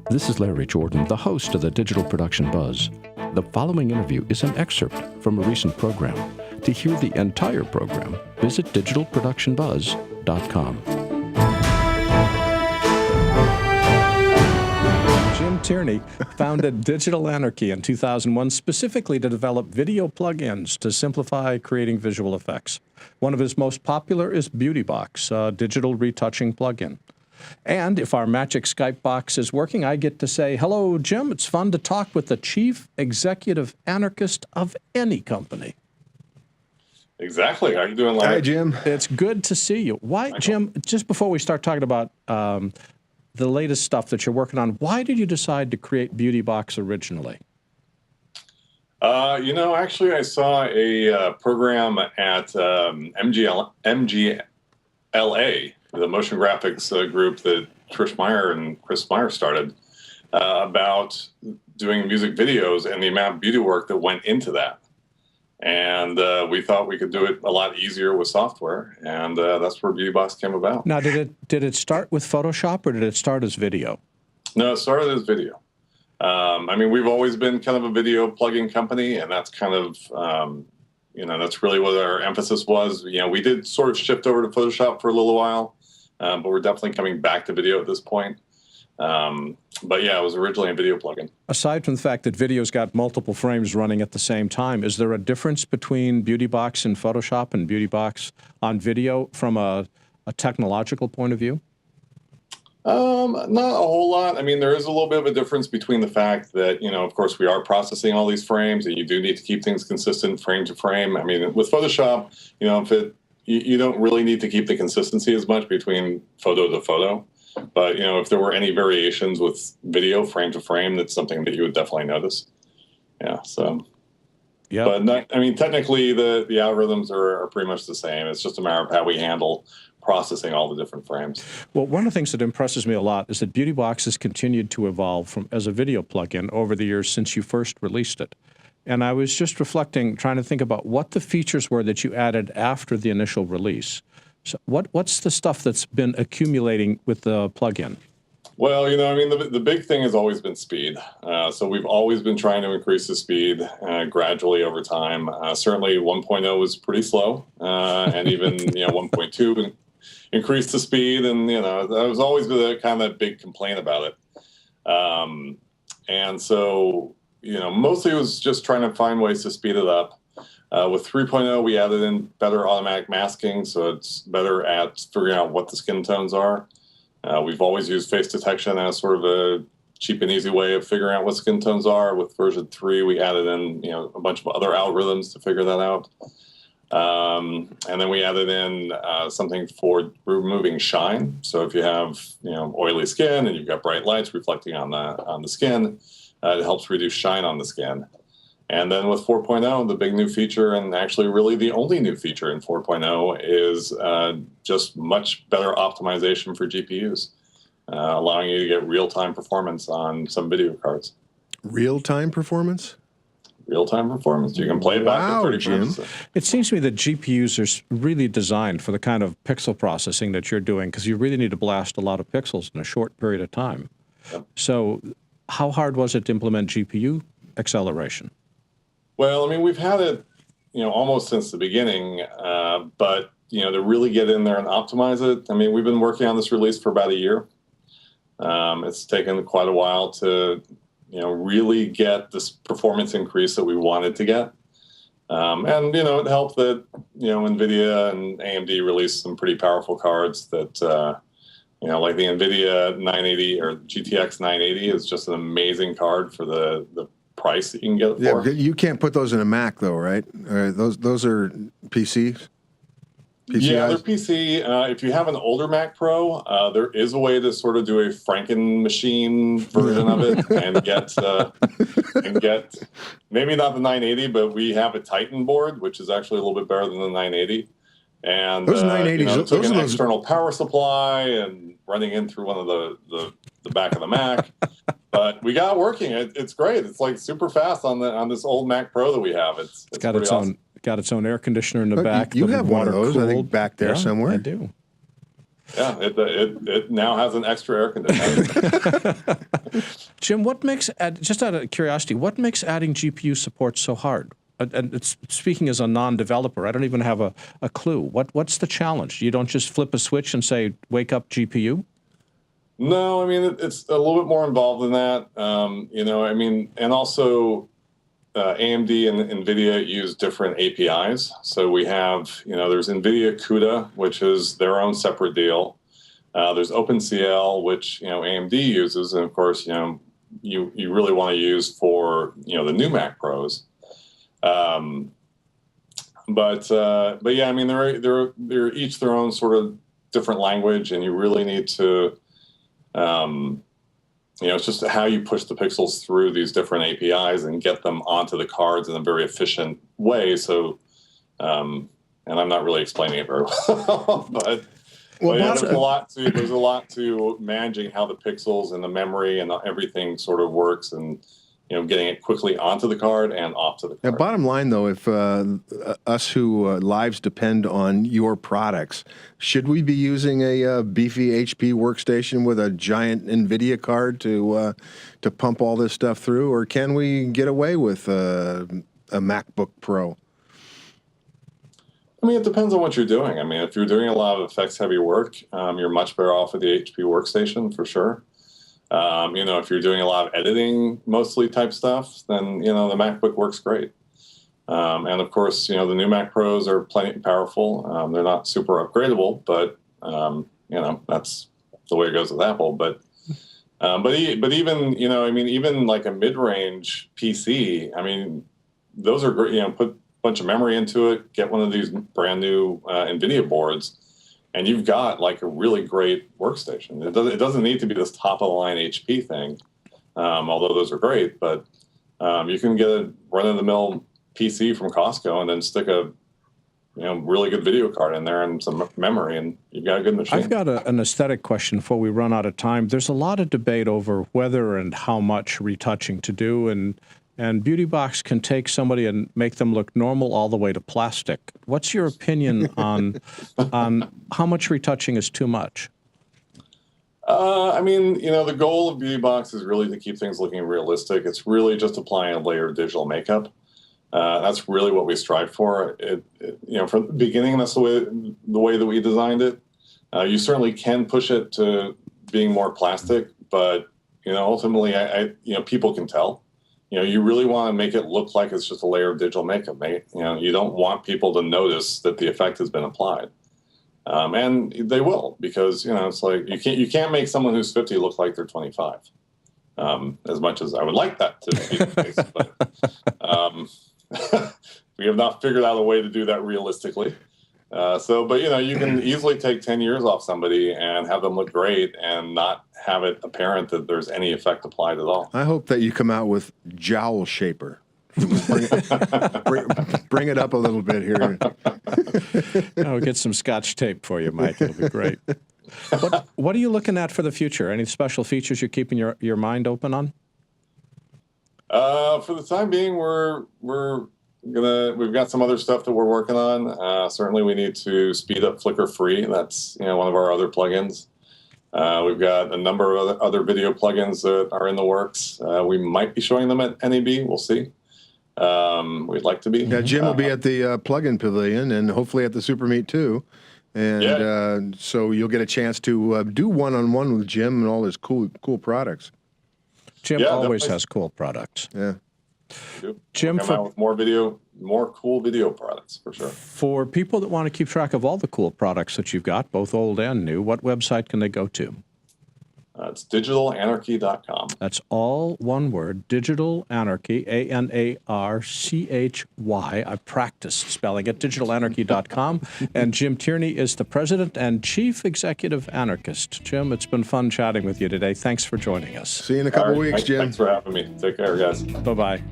This is Larry Jordan, the host of the Digital Production Buzz. The following interview is an excerpt from a recent program. To hear the entire program, visit digitalproductionbuzz.com. Jim Tierney founded Digital Anarchy in 2001 specifically to develop video plugins to simplify creating visual effects. One of his most popular is BeautyBox, a digital retouching plugin. And if our magic Skype box is working, I get to say, hello, Jim. It's fun to talk with the chief executive anarchist of any company. Exactly. How are you doing, Larry? Hi, Jim. It's good to see you. Why, Jim, just before we start talking about the latest stuff that you're working on, why did you decide to create BeautyBox originally? Actually, I saw a program at MGLA, the motion graphics group that Trish Meyer and Chris Meyer started, about doing music videos and the amount of beauty work that went into that. And we thought we could do it a lot easier with software, and that's where BeautyBox came about. Now, did it start with Photoshop, or did it start as video? No, it started as video. We've always been kind of a video plugin company, and that's kind of, that's really what our emphasis was. We did sort of shift over to Photoshop for a little while, but we're definitely coming back to video at this point. But yeah, it was originally a video plugin. Aside from the fact that video's got multiple frames running at the same time, is there a difference between BeautyBox in Photoshop and BeautyBox on video from a technological point of view? Not a whole lot. There is a little bit of a difference between the fact that, of course, we are processing all these frames, and you do need to keep things consistent frame to frame. With Photoshop, you don't really need to keep the consistency as much between photo to photo. But, if there were any variations with video frame to frame, that's something that you would definitely notice. Yeah, so. Yeah. But, technically, the algorithms are pretty much the same. It's just a matter of how we handle processing all the different frames. Well, one of the things that impresses me a lot is that BeautyBox has continued to evolve as a video plugin over the years since you first released it. And I was just reflecting, trying to think about what the features were that you added after the initial release. So what's the stuff that's been accumulating with the plugin? Well, the big thing has always been speed. So we've always been trying to increase the speed gradually over time. Certainly 1.0 was pretty slow, and even 1.2 increased the speed, and that was always the kind of big complaint about it. And so mostly it was just trying to find ways to speed it up. With 3.0, we added in better automatic masking, so it's better at figuring out what the skin tones are. We've always used face detection as sort of a cheap and easy way of figuring out what skin tones are. With version 3, we added in a bunch of other algorithms to figure that out. And then we added in something for removing shine. So if you have oily skin and you've got bright lights reflecting on the skin, it helps reduce shine on the skin. And then with 4.0, the big new feature, and actually really the only new feature in 4.0, is just much better optimization for GPUs, allowing you to get real-time performance on some video cards. Real-time performance? Real-time performance. You can play it back at 30 frames. It seems to me that GPUs are really designed for the kind of pixel processing that you're doing, because you really need to blast a lot of pixels in a short period of time. Yep. So how hard was it to implement GPU acceleration? Well, we've had it, almost since the beginning, but, to really get in there and optimize it, we've been working on this release for about a year. It's taken quite a while to, really get this performance increase that we wanted to get. And, it helped that, NVIDIA and AMD released some pretty powerful cards that, like the NVIDIA 980 or GTX 980 is just an amazing card for the price that you can get it for. Yeah, you can't put those in a Mac though, right? Those are PCs? Yeah, they're PC. If you have an older Mac Pro, there is a way to sort of do a Franken machine version of it and get maybe not the 980, but we have a Titan board, which is actually a little bit better than the 980. And those 980s, took an external power supply and running in through one of the back of the Mac. But we got it working. It's great. It's like super fast on this old Mac Pro that we have. It's got its own awesome. Got its own air conditioner in the back. You have one of those, I think, back there somewhere. I do. Yeah, it now has an extra air conditioner. Jim, what makes, just out of curiosity, what makes adding GPU support so hard? And it's, speaking as a non-developer, I don't even have a clue. What's the challenge? You don't just flip a switch and say, wake up GPU? No, I mean, it's a little bit more involved than that. And also AMD and NVIDIA use different APIs. So we have, there's NVIDIA CUDA, which is their own separate deal. There's OpenCL, which, AMD uses. And of course, you really want to use for, the new Mac Pros. But yeah, I mean, they're each their own sort of different language, and you really need to, it's just how you push the pixels through these different APIs and get them onto the cards in a very efficient way. So, and I'm not really explaining it very well, but yeah, there's a lot to managing how the pixels and the memory and everything sort of works, and getting it quickly onto the card and off to the card. Now, bottom line, though, if us who lives depend on your products, should we be using a beefy HP workstation with a giant NVIDIA card to pump all this stuff through, or can we get away with a MacBook Pro? I mean, it depends on what you're doing. I mean, if you're doing a lot of effects-heavy work, you're much better off with the HP workstation for sure. If you're doing a lot of editing, mostly type stuff, then, the MacBook works great. And of course, the new Mac Pros are plenty powerful. They're not super upgradable, but, that's the way it goes with Apple. But even, even like a mid-range PC, I mean, those are great, put a bunch of memory into it, get one of these brand new NVIDIA boards, and you've got like a really great workstation. It doesn't need to be this top of the line HP thing, although those are great. But you can get a run of the mill PC from Costco and then stick a really good video card in there and some memory, and you've got a good machine. I've got an aesthetic question before we run out of time. There's a lot of debate over whether and how much retouching to do, and BeautyBox can take somebody and make them look normal all the way to plastic. What's your opinion on how much retouching is too much? I mean, the goal of BeautyBox is really to keep things looking realistic. It's really just applying a layer of digital makeup. That's really what we strive for. From the beginning, that's the way that we designed it. You certainly can push it to being more plastic, but ultimately, people can tell. You really want to make it look like it's just a layer of digital makeup. You don't want people to notice that the effect has been applied, and they will, because it's like you can't make someone who's 50 look like they're 25. As much as I would like that to be the case, but we have not figured out a way to do that realistically. But you can easily take 10 years off somebody and have them look great and not have it apparent that there's any effect applied at all. I hope that you come out with Jowl Shaper. Bring it up a little bit here. I'll get some Scotch tape for you, Mike. It'll be great. What are you looking at for the future? Any special features you're keeping your mind open on? For the time being, we've got some other stuff that we're working on. Certainly, we need to speed up Flicker Free. That's one of our other plugins. We've got a number of other video plugins that are in the works. We might be showing them at NAB. We'll see. We'd like to be. Yeah, Jim will be at the Plug-In Pavilion and hopefully at the Super Meet too. And so you'll get a chance to do one-on-one with Jim and all his cool products. Jim always has cool products. Yeah. Jim, come out with more cool video products for sure. For people that want to keep track of all the cool products that you've got, both old and new, what website can they go to? It's digitalanarchy.com. That's all one word, Digital Anarchy, ANARCHY. I practiced spelling it, digitalanarchy.com. And Jim Tierney is the president and chief executive anarchist. Jim, it's been fun chatting with you today. Thanks for joining us. See you in a couple weeks, Jim. Thanks for having me. Take care, guys. Bye-bye.